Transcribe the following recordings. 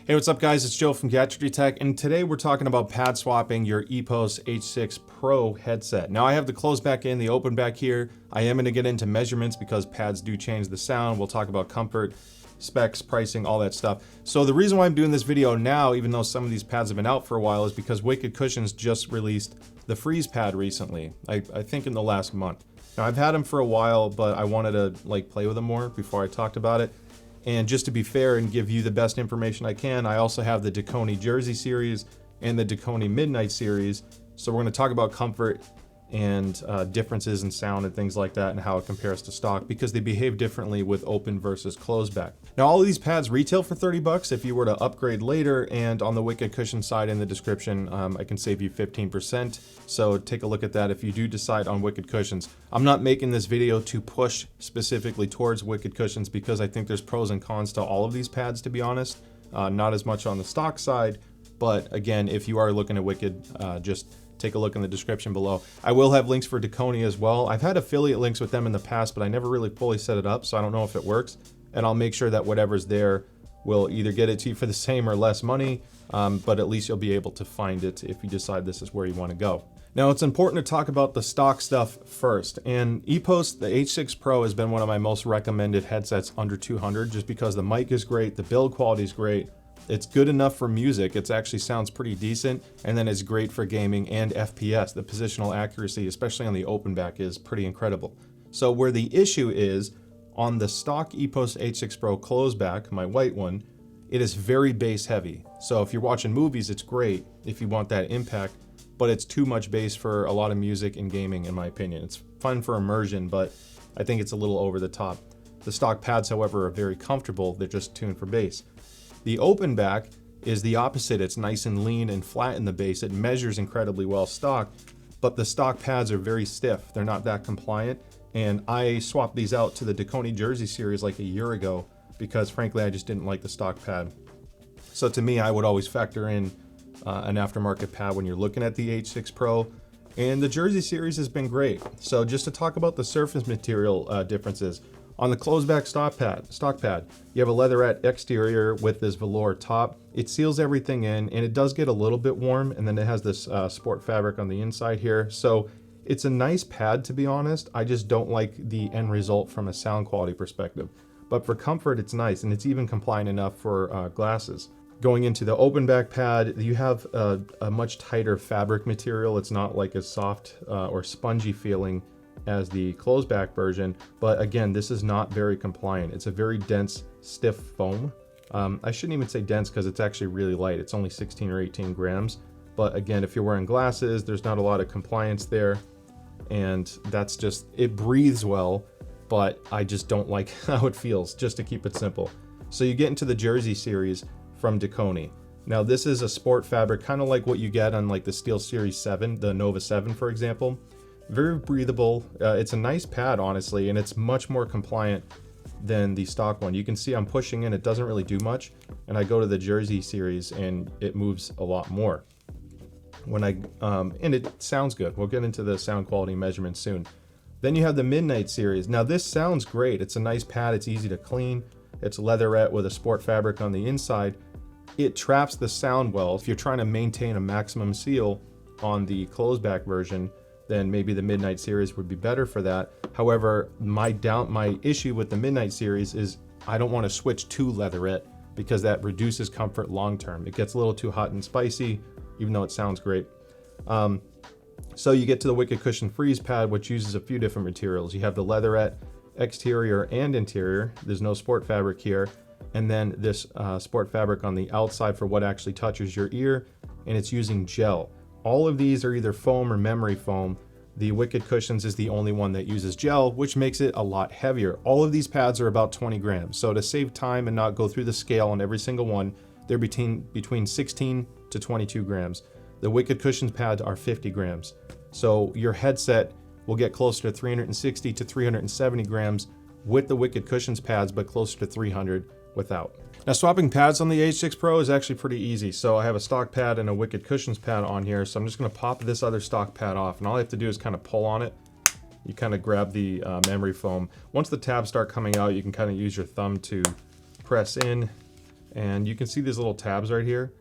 Hey, what's up guys? It's Joe from Gadgetry Tech, and today we're talking about pad swapping your EPOS H6 Pro headset. Now I have the close back in, the open back here. I am going to get into measurements because pads do change the sound. We'll talk about comfort, specs, pricing, all that stuff. So the reason why I'm doing this video now, even though some of these pads have been out for a while, is because Wicked Cushions just released the Freeze pad recently. I think in the last month. Now I've had them for a while, but I wanted to play with them more before I talked about it. And just to be fair and give you the best information I can, I also have the Dakoni Jersey series and the Dakoni Midnight series. So we're going to talk about comfort and differences in sound and things like that and how it compares to stock because they behave differently with open versus closed back. Now all of these pads retail for 30 bucks if you were to upgrade later, and on the Wicked Cushion side in the description I can save you 15%. So take a look at that if you do decide on Wicked Cushions. I'm not making this video to push specifically towards Wicked Cushions because I think there's pros and cons to all of these pads, to be honest. Not as much on the stock side, but again, if you are looking at Wicked, just take a look in the description below. I will have links for Dakoni as well. I've had affiliate links with them in the past, but I never really fully set it up, so I don't know if it works. And I'll make sure that whatever's there will either get it to you for the same or less money, but at least you'll be able to find it if you decide this is where you want to go. Now, it's important to talk about the stock stuff first. And EPOS, the H6 Pro, has been one of my most recommended headsets under 200 just because the mic is great, the build quality is great. It's good enough for music. It actually sounds pretty decent, and then it's great for gaming and FPS. The positional accuracy, especially on the open back, is pretty incredible. So where the issue is, on the stock EPOS H6 Pro closed back, my white one, it is very bass heavy. So if you're watching movies, it's great if you want that impact, but it's too much bass for a lot of music and gaming, in my opinion. It's fun for immersion, but I think it's a little over the top. The stock pads, however, are very comfortable. They're just tuned for bass. The open back is the opposite. It's nice and lean and flat in the base. It measures incredibly well stock, but the stock pads are very stiff. They're not that compliant. And I swapped these out to the Dakoni Jersey series like a year ago because frankly, I just didn't like the stock pad. So to me, I would always factor in an aftermarket pad when you're looking at the H6 Pro. And the Jersey series has been great. So just to talk about the surface material differences, on the closed back stock pad, you have a leatherette exterior with this velour top. It seals everything in, and it does get a little bit warm, and then it has this sport fabric on the inside here. So it's a nice pad, to be honest. I just don't like the end result from a sound quality perspective. But for comfort, it's nice, and it's even compliant enough for glasses. Going into the open back pad, you have a much tighter fabric material. It's not like as soft or spongy feeling as the closed back version, but again, this is not very compliant. It's a very dense, stiff foam. I shouldn't even say dense because it's actually really light. It's only 16 or 18 grams. But again, if you're wearing glasses, there's not a lot of compliance there. And that's just, it breathes well, but I just don't like how it feels, just to keep it simple. So you get into the Jersey series from Dakoni. Now this is a sport fabric, kind of like what you get on like the Steel Series 7, the Nova 7, for example. Very breathable. It's a nice pad, honestly, and it's much more compliant than the stock one. You can see I'm pushing in, it doesn't really do much, and I go to the Jersey series and it moves a lot more. And it sounds good. We'll get into the sound quality measurements soon. Then you have the Midnight series. Now this sounds great. It's a nice pad, it's easy to clean. It's leatherette with a sport fabric on the inside. It traps the sound well. If you're trying to maintain a maximum seal on the closed back version, then maybe the Midnight series would be better for that. However, my issue with the Midnight series is I don't want to switch to leatherette because that reduces comfort long term. It gets a little too hot and spicy, even though it sounds great. So you get to the Wicked Cushion Freeze pad, which uses a few different materials. You have the leatherette exterior and interior. There's no sport fabric here. And then this sport fabric on the outside for what actually touches your ear, and it's using gel. All of these are either foam or memory foam. The Wicked Cushions is the only one that uses gel, which makes it a lot heavier. All of these pads are about 20 grams. So to save time and not go through the scale on every single one, they're between 16 to 22 grams. The Wicked Cushions pads are 50 grams. So your headset will get closer to 360 to 370 grams with the Wicked Cushions pads, but closer to 300 without. Now swapping pads on the H6 Pro is actually pretty easy. So I have a stock pad and a Wicked Cushions pad on here. So I'm just gonna pop this other stock pad off, and all I have to do is kind of pull on it. You kind of grab the memory foam. Once the tabs start coming out, you can kind of use your thumb to press in And you can see these little tabs right here.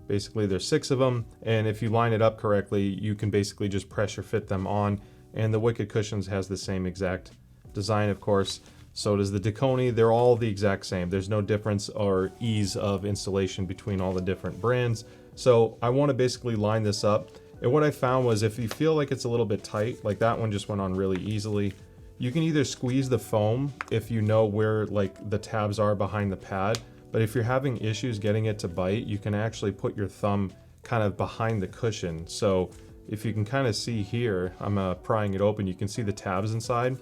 Basically there's 6 of them, and if you line it up correctly, you can basically just pressure fit them on. And the Wicked Cushions has the same exact design, of course. So does the Dakoni. They're all the exact same. There's no difference or ease of installation between all the different brands. So I want to basically line this up. And what I found was if you feel like it's a little bit tight, like that one just went on really easily, you can either squeeze the foam if you know where like the tabs are behind the pad. But if you're having issues getting it to bite, you can actually put your thumb kind of behind the cushion. So if you can kind of see here, I'm prying it open, you can see the tabs inside.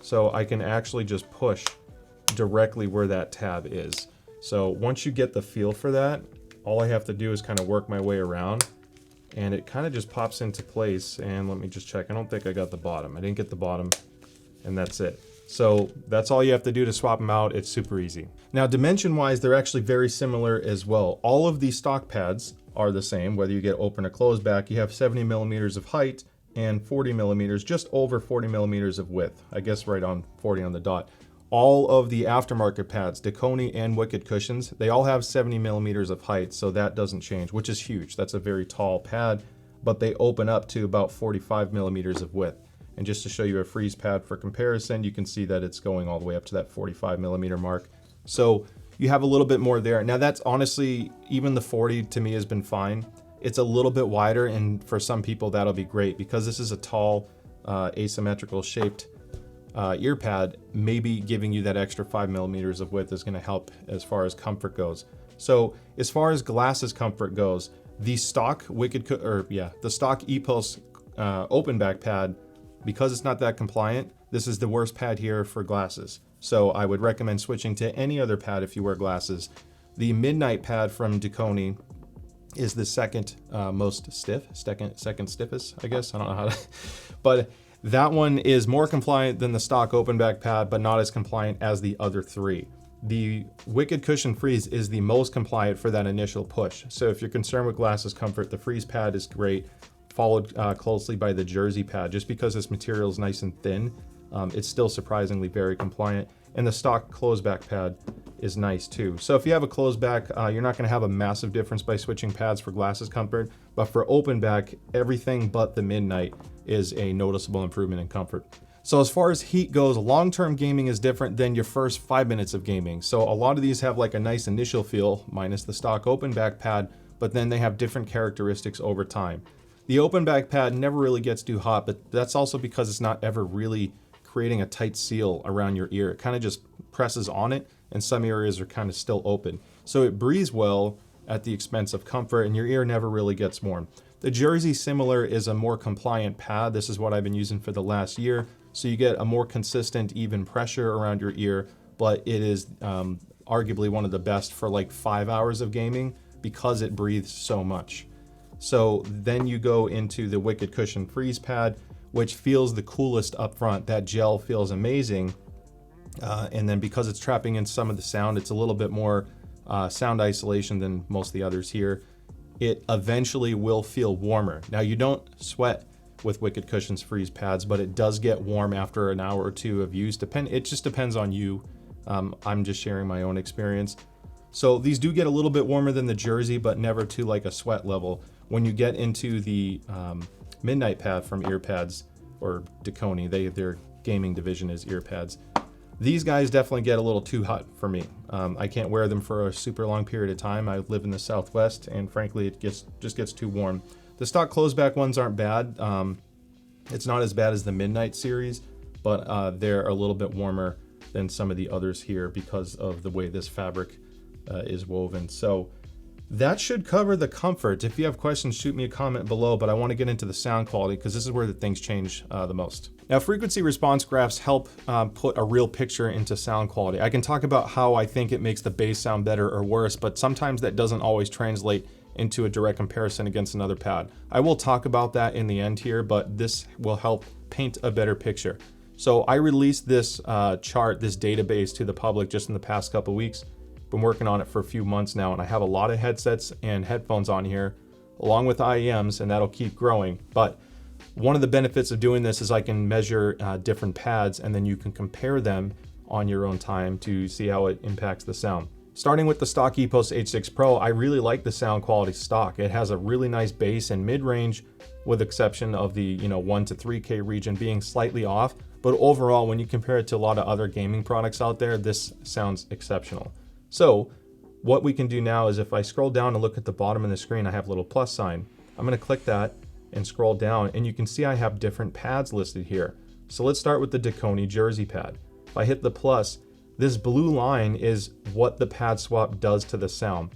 So I can actually just push directly where that tab is. So once you get the feel for that, all I have to do is kind of work my way around, and it kind of just pops into place. And let me just check. I don't think I got the bottom. I didn't get the bottom, and that's it. So that's all you have to do to swap them out. It's super easy. Now, dimension-wise, they're actually very similar as well. All of these stock pads are the same, whether you get open or closed back. You have 70 millimeters of height and 40 millimeters, just over 40 millimeters of width. I guess right on 40 on the dot. All of the aftermarket pads, Dakoni and Wicked Cushions, they all have 70 millimeters of height, so that doesn't change, which is huge. That's a very tall pad, but they open up to about 45 millimeters of width. And just to show you a freeze pad for comparison, you can see that it's going all the way up to that 45 millimeter mark. So you have a little bit more there. Now that's honestly, even the 40 to me has been fine. It's a little bit wider, and for some people that'll be great because this is a tall, asymmetrical shaped ear pad. Maybe giving you that extra 5 millimeters of width is going to help as far as comfort goes. So as far as glasses comfort goes, the stock the stock EPOS open back pad, because it's not that compliant, this is the worst pad here for glasses. So I would recommend switching to any other pad if you wear glasses. The Midnight pad from Dakoni is the second most stiff, second stiffest, I guess. I don't know how to, but that one is more compliant than the stock open back pad, but not as compliant as the other 3. The Wicked Cushion Freeze is the most compliant for that initial push. So if you're concerned with glasses comfort, the Freeze pad is great, followed closely by the Jersey pad. Just because this material is nice and thin, it's still surprisingly very compliant. And the stock closed back pad is nice too. So if you have a closed back, you're not going to have a massive difference by switching pads for glasses comfort, but for open back, everything but the Midnight is a noticeable improvement in comfort. So as far as heat goes, long-term gaming is different than your first 5 minutes of gaming. So a lot of these have like a nice initial feel, minus the stock open back pad, but then they have different characteristics over time. The open back pad never really gets too hot, but that's also because it's not ever really creating a tight seal around your ear. It kind of just presses on it, and some areas are kind of still open. So it breathes well at the expense of comfort, and your ear never really gets warm. The Jersey Similar is a more compliant pad. This is what I've been using for the last year. So you get a more consistent, even pressure around your ear, but it is arguably one of the best for like 5 hours of gaming because it breathes so much. So then you go into the Wicked Cushion Freeze pad, which feels the coolest up front. That gel feels amazing. And then because it's trapping in some of the sound, it's a little bit more sound isolation than most of the others here. It eventually will feel warmer. Now you don't sweat with Wicked Cushions Freeze pads, but it does get warm after an hour or two of use. It just depends on you. I'm just sharing my own experience. So these do get a little bit warmer than the Jersey, but never to like a sweat level. When you get into the Midnight pad from Earpads or Dakoni, their gaming division is Earpads. These guys definitely get a little too hot for me. I can't wear them for a super long period of time. I live in the Southwest, and frankly, it just gets too warm. The stock closed back ones aren't bad. It's not as bad as the Midnight series, but they're a little bit warmer than some of the others here because of the way this fabric is woven. So that should cover the comfort. If you have questions, shoot me a comment below, but I want to get into the sound quality because this is where the things change the most. Now, frequency response graphs help put a real picture into sound quality. I can talk about how I think it makes the bass sound better or worse, but sometimes that doesn't always translate into a direct comparison against another pad. I will talk about that in the end here, but this will help paint a better picture. So I released this chart, this database to the public just in the past couple weeks. Been working on it for a few months now, and I have a lot of headsets and headphones on here along with IEMs, and that'll keep growing. But one of the benefits of doing this is I can measure different pads, and then you can compare them on your own time to see how it impacts the sound. Starting with the stock EPOS H6 Pro, I really like the sound quality stock. It has a really nice bass and mid-range, with exception of the 1 to 3K region being slightly off. But overall, when you compare it to a lot of other gaming products out there, this sounds exceptional. So what we can do now is if I scroll down and look at the bottom of the screen, I have a little plus sign. I'm going to click that and scroll down, and you can see I have different pads listed here. So let's start with the Dakoni Jersey pad. If I hit the plus, this blue line is what the pad swap does to the sound.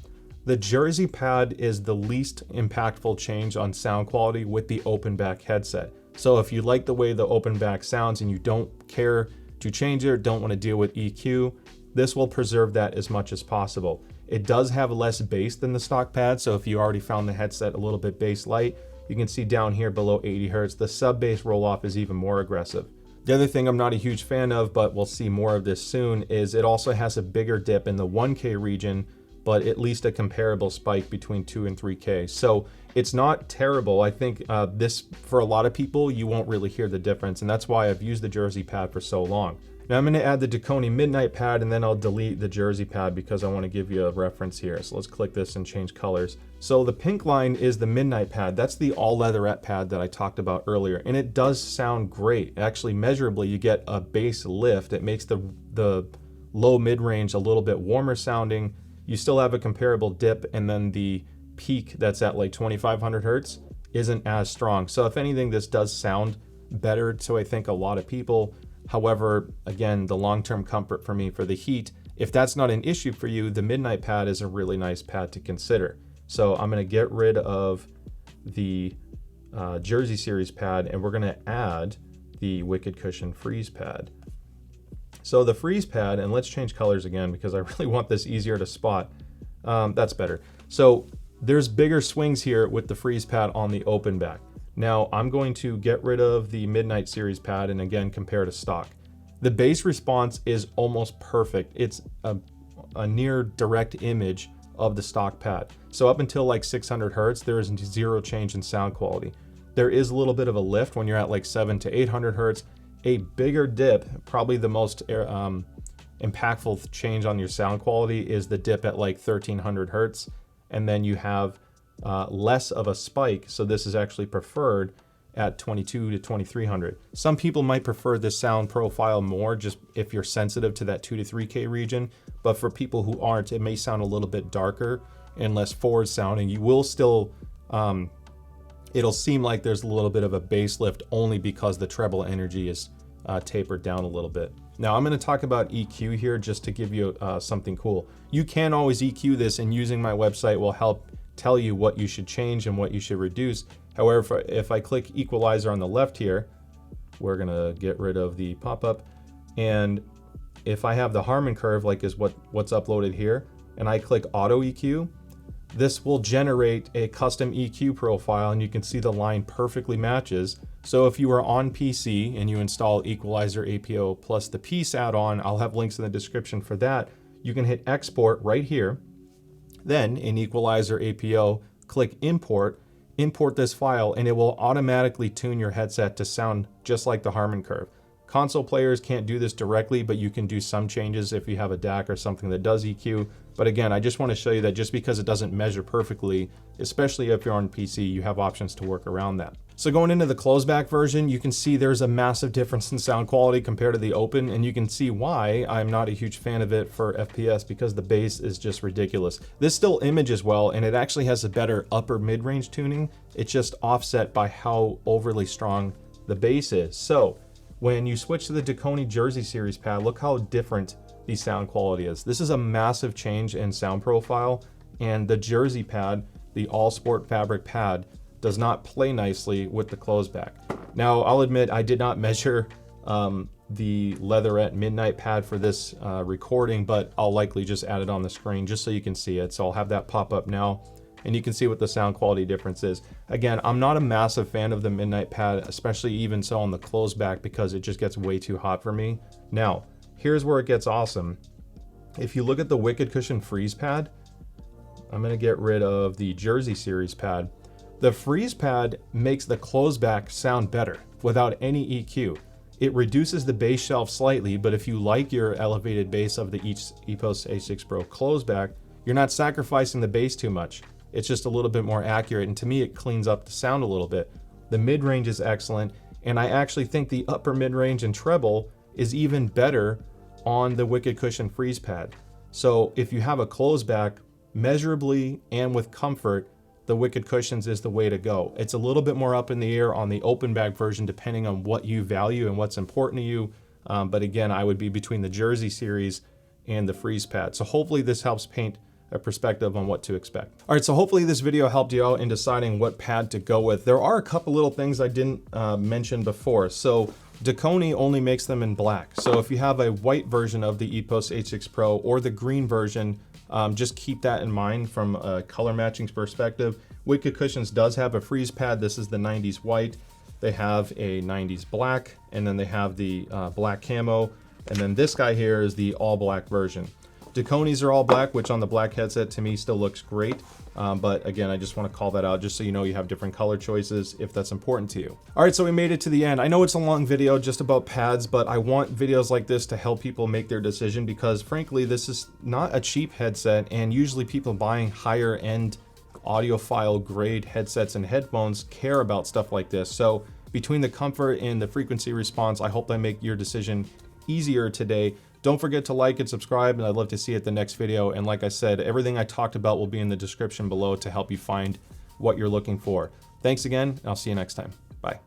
The Jersey pad is the least impactful change on sound quality with the open back headset. So if you like the way the open back sounds and you don't care to change it or don't want to deal with EQ, this will preserve that as much as possible. It does have less bass than the stock pad, so if you already found the headset a little bit bass light, you can see down here below 80 Hertz, the sub bass roll off is even more aggressive. The other thing I'm not a huge fan of, but we'll see more of this soon, is it also has a bigger dip in the 1K region, but at least a comparable spike between 2 and 3K. So it's not terrible. I think this, for a lot of people, you won't really hear the difference, and that's why I've used the Jersey pad for so long. Now I'm going to add the Dakoni Midnight pad, and then I'll delete the Jersey pad because I want to give you a reference here. So let's click this and change colors. So the pink line is the Midnight pad. That's the all leatherette pad that I talked about earlier, and it does sound great. Actually, measurably, you get a bass lift. It makes the low mid-range a little bit warmer sounding. You still have a comparable dip, and then the peak that's at like 2500 Hertz isn't as strong. So if anything, this does sound better to, I think, a lot of people. However, again, the long-term comfort for me for the heat, if that's not an issue for you, the Midnight pad is a really nice pad to consider. So I'm going to get rid of the Jersey series pad, and we're going to add the Wicked Cushion Freeze pad. So the Freeze pad, and let's change colors again because I really want this easier to spot. That's better. So there's bigger swings here with the Freeze pad on the open back. Now I'm going to get rid of the Midnight series pad and again compare to stock. The bass response is almost perfect. It's a near direct image of the stock pad. So up until like 600 Hertz, there is zero change in sound quality. There is a little bit of a lift when you're at like 700 to 800 Hertz. A bigger dip, probably the most impactful change on your sound quality, is the dip at like 1300 Hertz. And then you have less of a spike, so this is actually preferred at 22 to 2300. Some people might prefer this sound profile more just if you're sensitive to that 2 to 3K region, but for people who aren't, it may sound a little bit darker and less forward sounding. You will still, it'll seem like there's a little bit of a bass lift only because the treble energy is tapered down a little bit. Now I'm going to talk about EQ here just to give you something cool. You can always EQ this, and using my website will help tell you what you should change and what you should reduce. However, if I click equalizer on the left here, we're gonna get rid of the pop-up, and if I have the Harman curve like is what's uploaded here, and I click auto EQ, this will generate a custom EQ profile, and you can see the line perfectly matches. So if you are on PC and you install Equalizer APO plus the Peace add-on, I'll have links in the description for that. You can hit export right here. Then in Equalizer APO, click import this file, and it will automatically tune your headset to sound just like the Harman curve. Console players can't do this directly, but you can do some changes if you have a DAC or something that does EQ. But again, I just want to show you that just because it doesn't measure perfectly, especially if you're on PC, you have options to work around that. So going into the closed-back version, you can see there's a massive difference in sound quality compared to the open, and you can see why I'm not a huge fan of it for FPS, because the bass is just ridiculous. This still images well, and it actually has a better upper mid-range tuning. It's just offset by how overly strong the bass is. So when you switch to the Dakoni Jersey series pad, look how different the sound quality is. This is a massive change in sound profile, and the Jersey pad, the all sport fabric pad, does not play nicely with the closed back. Now, I'll admit I did not measure the Leatherette Midnight pad for this recording, but I'll likely just add it on the screen just so you can see it. So I'll have that pop up now, and you can see what the sound quality difference is. Again, I'm not a massive fan of the Midnight pad, especially even so on the closed back, because it just gets way too hot for me. Now, here's where it gets awesome. If you look at the Wicked Cushion Freeze pad, I'm gonna get rid of the Jersey series pad. The Freeze pad makes the closed back sound better without any EQ. It reduces the bass shelf slightly, but if you like your elevated bass of the EPOS H6 Pro closeback, you're not sacrificing the bass too much. It's just a little bit more accurate, and to me it cleans up the sound a little bit. The mid-range is excellent, and I actually think the upper mid-range and treble is even better on the Wicked Cushion Freeze Pad. So if you have a closeback, measurably and with comfort, the Wicked Cushions is the way to go. It's a little bit more up in the air on the open back version depending on what you value and what's important to you. But again, I would be between the Jersey series and the Freeze Pad. So hopefully this helps paint a perspective on what to expect. All right, so hopefully this video helped you out in deciding what pad to go with. There are a couple little things I didn't mention before. So Dakoni only makes them in black. So if you have a white version of the EPOS H6 Pro or the green version, just keep that in mind from a color matching perspective. Wicked Cushions does have a freeze pad. This is the 90s white. They have a 90s black, and then they have the black camo. And then this guy here is the all black version. Dakonis are all black, which on the black headset to me still looks great. But again, I just want to call that out just so you know you have different color choices if that's important to you. All right, so we made it to the end. I know it's a long video just about pads, but I want videos like this to help people make their decision because frankly, this is not a cheap headset, and usually people buying higher end audiophile grade headsets and headphones care about stuff like this. So between the comfort and the frequency response, I hope I make your decision easier today. Don't forget to like and subscribe, and I'd love to see you at the next video. And like I said, everything I talked about will be in the description below to help you find what you're looking for. Thanks again, and I'll see you next time. Bye.